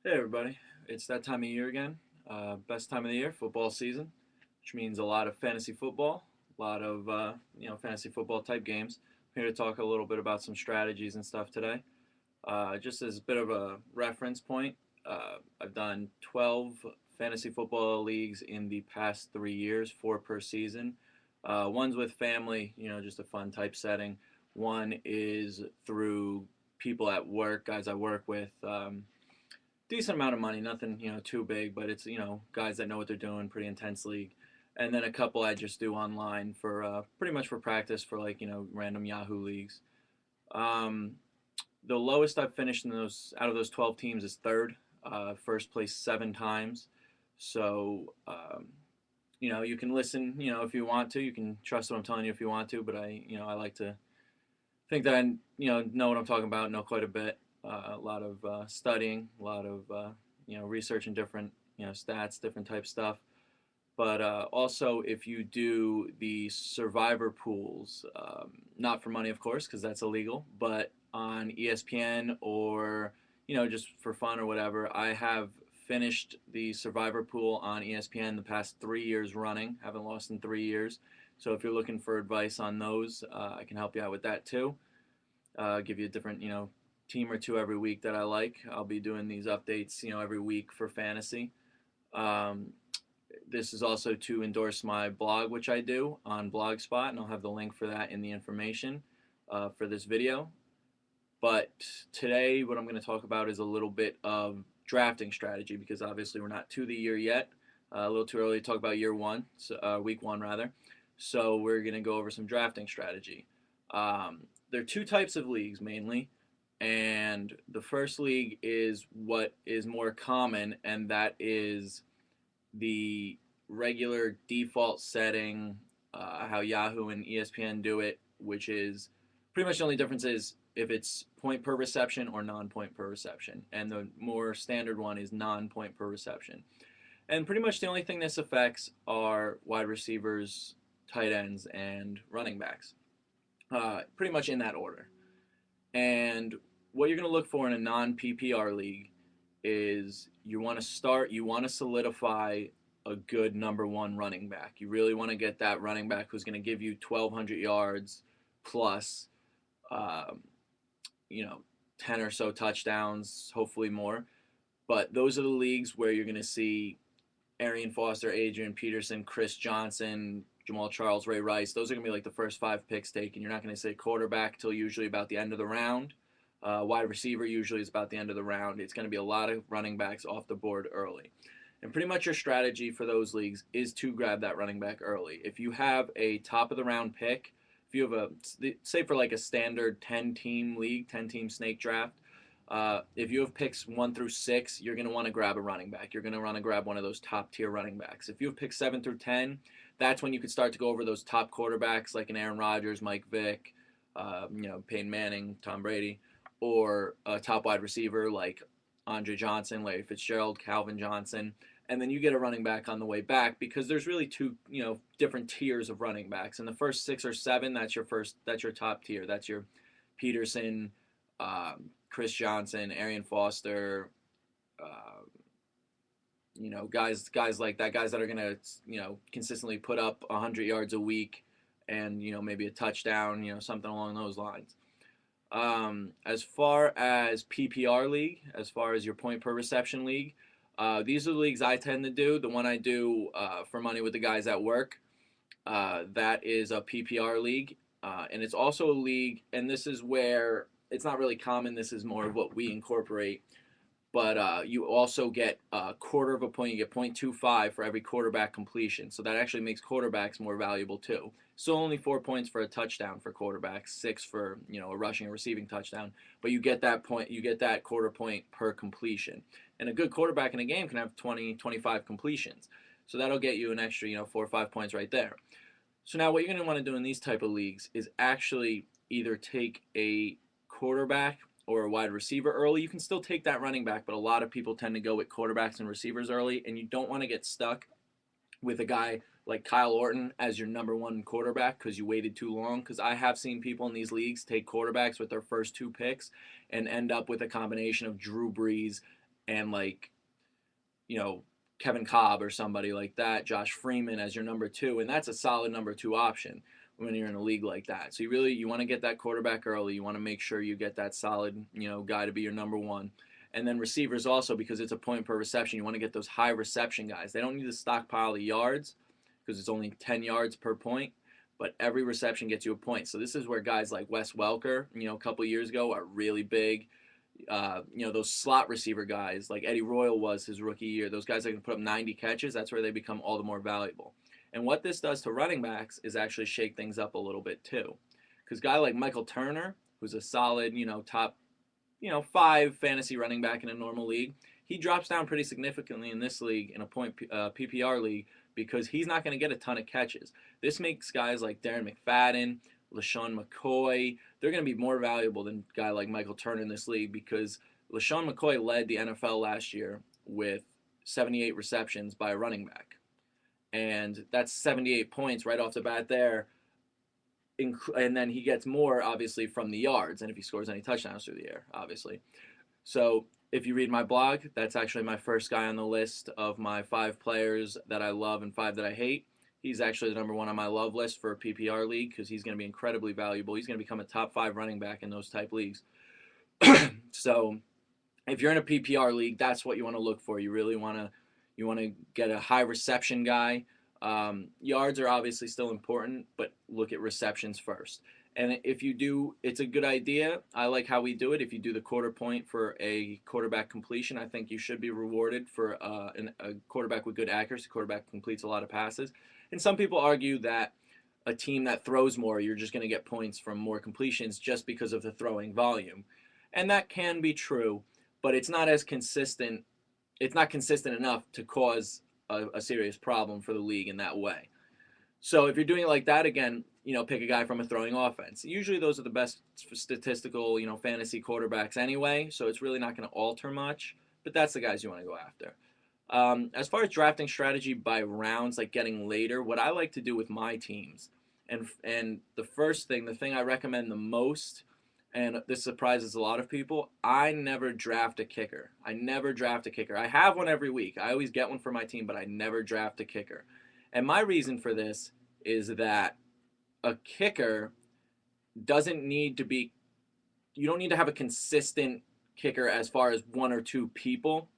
Hey everybody, it's that time of year again. Best time of the year, football season, which means a lot of fantasy football, a lot of fantasy football type games. I'm here to talk a little bit about some strategies and stuff today. Just as a bit of a reference point, I've done 12 fantasy football leagues in the past 3 years, four per season. One's with family, just a fun type setting. One is through people at work, guys I work with. Decent amount of money, nothing too big, but it's guys that know what they're doing, pretty intense league. And then a couple I just do online for pretty much for practice for like random Yahoo leagues. Um, the lowest I've finished in those out of those 12 teams is third. First place 7 times. So you can listen if you want to. You can trust what I'm telling you if you want to, but I like to think that I know what I'm talking about, know quite a bit. A lot of studying, a lot of researching different stats, different type stuff. But also, if you do the survivor pools, not for money, of course, because that's illegal, but on ESPN or just for fun or whatever, I have finished the survivor pool on ESPN the past 3 years running. Haven't lost in 3 years. So if you're looking for advice on those, I can help you out with that too. Give you a different team or two every week that I like. I'll be doing these updates every week for fantasy. Um, this is also to endorse my blog, which I do on Blogspot, and I'll have the link for that in the information for this video. But today, what I'm going to talk about is a little bit of drafting strategy because obviously we're not to the year yet. A little too early to talk about year one, so, week one rather. So we're going to go over some drafting strategy. There are two types of leagues mainly, and the first league is what is more common, and that is the regular default setting, how Yahoo and ESPN do it, which is pretty much the only difference is if it's point per reception or non-point per reception, and the more standard one is non-point per reception. And pretty much the only thing this affects are wide receivers, tight ends, and running backs. Pretty much in that order. And what you're going to look for in a non PPR league is you want to solidify a good number one running back. You really want to get that running back who's going to give you 1,200 yards plus, um, you know, 10 or so touchdowns, hopefully more. But those are the leagues where you're going to see Arian Foster, Adrian Peterson, Chris Johnson, Jamal Charles, Ray Rice. Those are going to be like the first 5 picks taken. You're not going to say quarterback till usually about the end of the round. Wide receiver usually is about the end of the round. It's going to be a lot of running backs off the board early. And pretty much your strategy for those leagues is to grab that running back early. If you have a top of the round pick, if you have say for like a standard 10 team league, 10 team snake draft, if you have picks 1 through 6, you're going to want to grab a running back. You're going to want to grab one of those top tier running backs. If you have picks 7 through 10, that's when you could start to go over those top quarterbacks like an Aaron Rodgers, Mike Vick, Peyton Manning, Tom Brady, or a top wide receiver like Andre Johnson, Larry Fitzgerald, Calvin Johnson. And then you get a running back on the way back because there's really two, different tiers of running backs. In the first 6 or 7, that's your top tier. That's your Peterson, Chris Johnson, Arian Foster, uh, guys like that, guys that are gonna consistently put up 100 yards a week, and maybe a touchdown, something along those lines. As far as PPR league, as far as your point per reception league, these are the leagues I tend to do. The one I do for money with the guys at work, that is a PPR league, and it's also a league, and this is where it's not really common. This is more of what we incorporate. But you also get a quarter of a point. You get 0.25 for every quarterback completion. So that actually makes quarterbacks more valuable too. So only 4 points for a touchdown for quarterbacks, 6 for a rushing or receiving touchdown. But you get that point. You get that quarter point per completion. And a good quarterback in a game can have 20, 25 completions. So that'll get you an extra 4 or 5 points right there. So now what you're going to want to do in these type of leagues is actually either take a quarterback or a wide receiver early. You can still take that running back, but a lot of people tend to go with quarterbacks and receivers early, and you don't want to get stuck with a guy like Kyle Orton as your number one quarterback because you waited too long. Because I have seen people in these leagues take quarterbacks with their first 2 picks and end up with a combination of Drew Brees and like, you know, Kevin Cobb or somebody like that, Josh Freeman as your number two, and that's a solid number two option when you're in a league like that. So you want to get that quarterback early. You want to make sure you get that solid, guy to be your number one. And then receivers also, because it's a point per reception, you want to get those high reception guys. They don't need to stockpile the yards because it's only 10 yards per point, but every reception gets you a point. So this is where guys like Wes Welker, a couple years ago, are really big. Those slot receiver guys like Eddie Royal was his rookie year. Those guys that can put up 90 catches, that's where they become all the more valuable. And what this does to running backs is actually shake things up a little bit too. Because a guy like Michael Turner, who's a solid, top, 5 fantasy running back in a normal league, he drops down pretty significantly in this league, in a point PPR league, because he's not going to get a ton of catches. This makes guys like Darren McFadden, LaShawn McCoy, they're going to be more valuable than a guy like Michael Turner in this league, because LaShawn McCoy led the NFL last year with 78 receptions by a running back. And that's 78 points right off the bat there. And then he gets more, obviously, from the yards, and if he scores any touchdowns through the air, obviously. So if you read my blog, that's actually my first guy on the list of my 5 players that I love and 5 that I hate. He's actually the number 1 on my love list for a PPR league because he's going to be incredibly valuable. He's going to become a top 5 running back in those type leagues. So if you're in a PPR league, that's what you want to look for. You really want to get a high reception guy. Yards are obviously still important, but look at receptions first. And if you do, it's a good idea. I like how we do it. If you do the quarter point for a quarterback completion, I think you should be rewarded for a quarterback with good accuracy. Quarterback completes a lot of passes. And some people argue that a team that throws more, you're just going to get points from more completions just because of the throwing volume. And that can be true, but it's not as consistent. It's not consistent enough to cause a serious problem for the league in that way. So if you're doing it like that, again, pick a guy from a throwing offense. Usually those are the best statistical, fantasy quarterbacks anyway, so it's really not going to alter much, but that's the guys you want to go after. As far as drafting strategy by rounds, like getting later, what I like to do with my teams, and the thing I recommend the most, and this surprises a lot of people, I never draft a kicker. I have one every week. I always get one for my team, but I never draft a kicker. And my reason for this is that a kicker doesn't need to be, you don't need to have a consistent kicker as far as 1 or 2 people,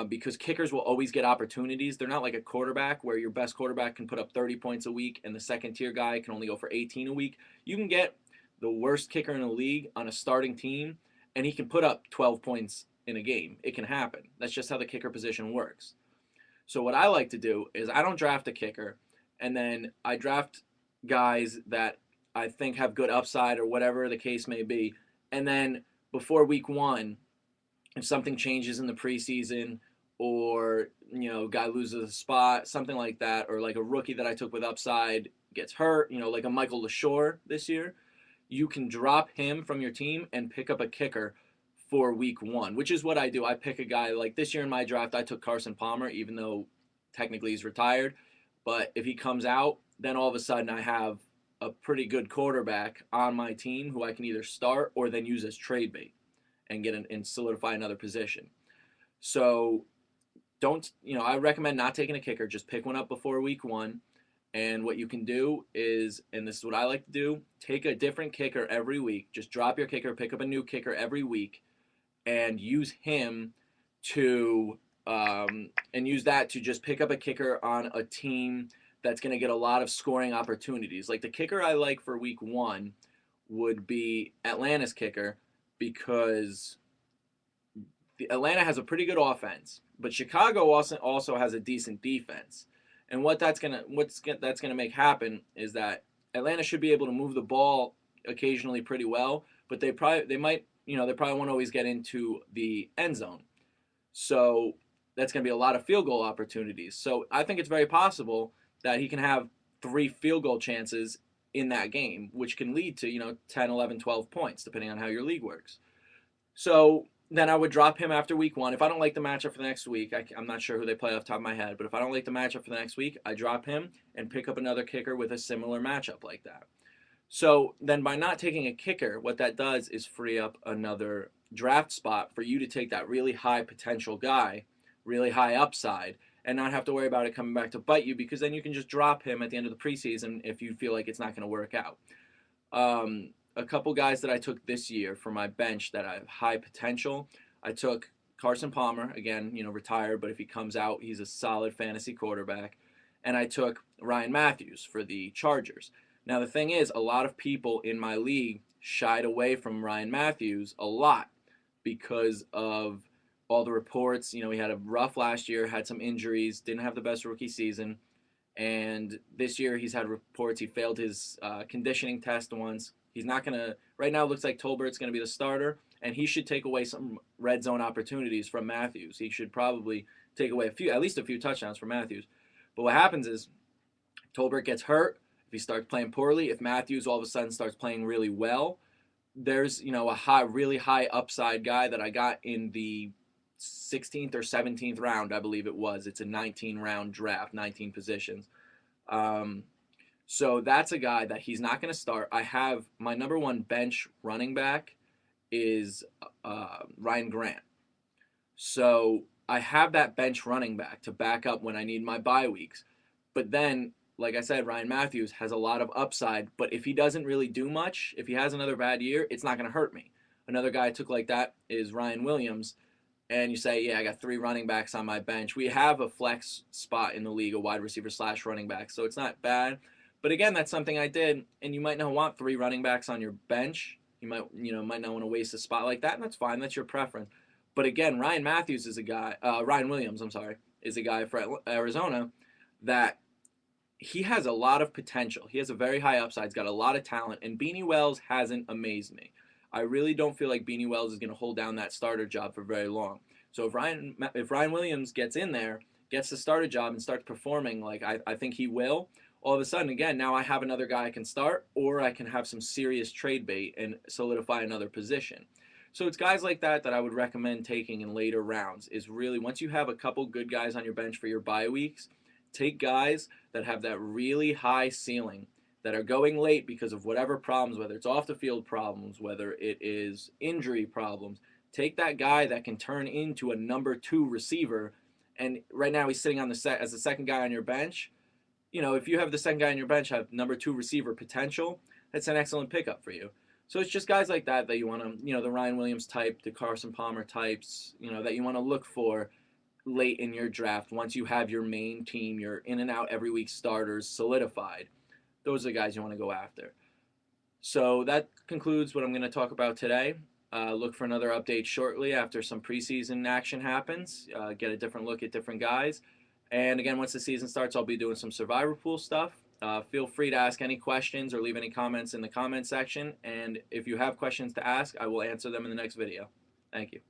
because kickers will always get opportunities. They're not like a quarterback where your best quarterback can put up 30 points a week and the second tier guy can only go for 18 a week. You can get the worst kicker in the league on a starting team and he can put up 12 points in a game. It can happen. That's just how the kicker position works. So what I like to do is I don't draft a kicker, and then I draft guys that I think have good upside or whatever the case may be. And then before week 1, if something changes in the preseason, or guy loses a spot, something like that, or like a rookie that I took with upside gets hurt, like a Michael LaShore this year, you can drop him from your team and pick up a kicker for week 1, which is what I do. I pick a guy like this year in my draft. I took Carson Palmer, even though technically he's retired. But if he comes out, then all of a sudden I have a pretty good quarterback on my team who I can either start or then use as trade bait and and solidify another position. So I recommend not taking a kicker. Just pick one up before week 1. And what you can do is, and this is what I like to do, take a different kicker every week. Just drop your kicker, pick up a new kicker every week, and use him to use that to just pick up a kicker on a team that's going to get a lot of scoring opportunities. Like the kicker I like for week 1 would be Atlanta's kicker, because Atlanta has a pretty good offense, but Chicago also has a decent defense. And what that's gonna make happen is that Atlanta should be able to move the ball occasionally pretty well, but they probably won't always get into the end zone. So that's going to be a lot of field goal opportunities. So I think it's very possible that he can have 3 field goal chances in that game, which can lead to 10, 11, 12 points, depending on how your league works. So then I would drop him after week 1. If I don't like the matchup for the next week, I'm not sure who they play off the top of my head, but if I don't like the matchup for the next week, I drop him and pick up another kicker with a similar matchup like that. So then by not taking a kicker, what that does is free up another draft spot for you to take that really high potential guy, really high upside, and not have to worry about it coming back to bite you, because then you can just drop him at the end of the preseason if you feel like it's not going to work out. A couple guys that I took this year for my bench that I have high potential. I took Carson Palmer, again, retired, but if he comes out, he's a solid fantasy quarterback. And I took Ryan Matthews for the Chargers. Now, the thing is, a lot of people in my league shied away from Ryan Matthews a lot because of all the reports. He had a rough last year, had some injuries, didn't have the best rookie season. And this year he's had reports he failed his conditioning test once. He's not going to, right now it looks like Tolbert's going to be the starter, and he should take away some red zone opportunities from Matthews. He should probably take away at least a few touchdowns from Matthews. But what happens is Tolbert gets hurt. If he starts playing poorly, if Matthews all of a sudden starts playing really well, there's, a really high upside guy that I got in the 16th or 17th round, I believe it was. It's a 19-round draft, 19 positions. So that's a guy that he's not going to start. I have my number one bench running back is Ryan Grant. So I have that bench running back to back up when I need my bye weeks. But then, like I said, Ryan Matthews has a lot of upside. But if he doesn't really do much, if he has another bad year, it's not going to hurt me. Another guy I took like that is Ryan Williams. And you say, yeah, I got 3 running backs on my bench. We have a flex spot in the league, a wide receiver / running back, so it's not bad. But again, that's something I did, and you might not want 3 running backs on your bench. You might not want to waste a spot like that, and that's fine. That's your preference. But again, Ryan Williams, is a guy for Arizona that he has a lot of potential. He has a very high upside. He's got a lot of talent, and Beanie Wells hasn't amazed me. I really don't feel like Beanie Wells is going to hold down that starter job for very long. So if Ryan Williams gets in there, gets the starter job, and starts performing like I think he will, all of a sudden, again, now I have another guy I can start, or I can have some serious trade bait and solidify another position. So it's guys like that I would recommend taking in later rounds, is really once you have a couple good guys on your bench for your bye weeks, take guys that have that really high ceiling, that are going late because of whatever problems, whether it's off the field problems, whether it is injury problems. Take that guy that can turn into a number 2 receiver, and right now he's sitting on as the second guy on your bench. If you have the second guy on your bench have number 2 receiver potential, that's an excellent pickup for you. So it's just guys like that you want to, the Ryan Williams type, the Carson Palmer types, that you want to look for late in your draft once you have your main team, your in and out every week starters solidified. Those are the guys you want to go after. So that concludes what I'm going to talk about today. Look for another update shortly after some preseason action happens. Get a different look at different guys. And again, once the season starts, I'll be doing some Survivor Pool stuff. Feel free to ask any questions or leave any comments in the comment section. And if you have questions to ask, I will answer them in the next video. Thank you.